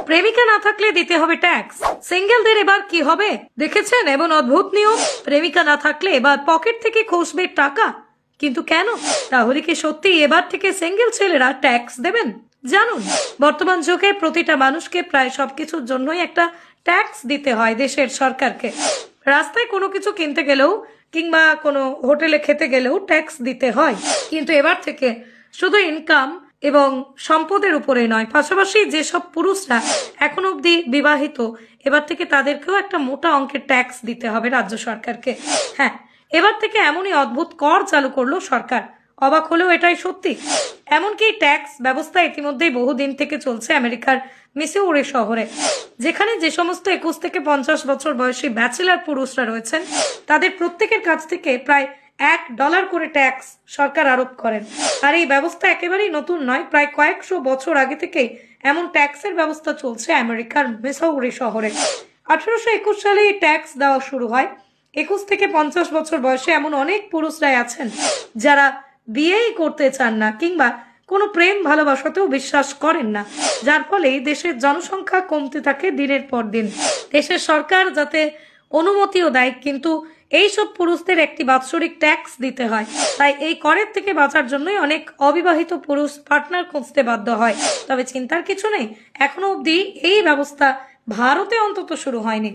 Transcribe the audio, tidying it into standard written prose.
প্রেমিকা না থাকলে দিতে হবে ট্যাক্স। সিঙ্গেলদের এবার কি হবে দেখেছেন এমন অদ্ভুত নিয়ম? প্রেমিকা না থাকলে এবার পকেট থেকে খসবে টাকা। কিন্তু কেন? তাহলে কি সত্যি এবার থেকে সিঙ্গেল ছেলেরা ট্যাক্স দেবেন? জানুন। বর্তমান যুগে প্রতিটা মানুষকে প্রায় সবকিছুর জন্যই একটা ট্যাক্স দিতে হয় দেশের সরকারকে। রাস্তায় কোনো কিছু কিনতে গেলেও কিংবা কোনো হোটেলে খেতে গেলেও ট্যাক্স দিতে হয়। কিন্তু এবার থেকে শুধু ইনকাম এবং সম্পদের উপরে নয়, পাশাপাশি যেসব পুরুষরা এখনো অবধি বিবাহিত, এবার থেকে তাদেরকেও একটা মোটা অঙ্কের ট্যাক্স দিতে হবে রাজ্য সরকারকে। হ্যাঁ, এবার থেকে এমনই অদ্ভুত কর চালু করলো সরকার। অবাক হলেও এটাই সত্যি। এমনকি ট্যাক্স ব্যবস্থা ইতিমধ্যেই বহুদিন থেকে চলছে আমেরিকার মিসৌরি শহরে, যেখানে যে সমস্ত 21 থেকে 50 বছর বয়সী ব্যাচেলার পুরুষরা রয়েছেন তাদের প্রত্যেকের কাছ থেকে প্রায় $1 করে ট্যাক্স সরকার আরোপ করেন। আর এই ব্যবস্থা একেবারেই নতুন নয়, প্রায় কয়েকশো বছর আগে থেকেই এমন ট্যাক্সের ব্যবস্থা চলছে আমেরিকার মিসৌরি শহরে। 1821 সালে এই ট্যাক্স দেওয়া শুরু হয়। 21 থেকে 50 বছর বয়সে এমন অনেক পুরুষরাই আছেন যারা বিয়েই করতে চান না কিংবা কোনো প্রেম ভালোবাসাতেও বিশ্বাস করেন না, যার ফলে দেশের জনসংখ্যা কমতে থাকে দিনের পর দিন। দেশের সরকার যাতে অনুমতিও দেয়, কিন্তু এইসব পুরুষদের একটি বাৎসরিক ট্যাক্স দিতে হয়। তাই এই করের থেকে বাঁচার জন্যই অনেক অবিবাহিত পুরুষ পার্টনার খুঁজতে বাধ্য হয়। তবে চিন্তার কিছু নেই, এখনো অবধি এই ব্যবস্থা ভারতে অন্তত শুরু হয়নি।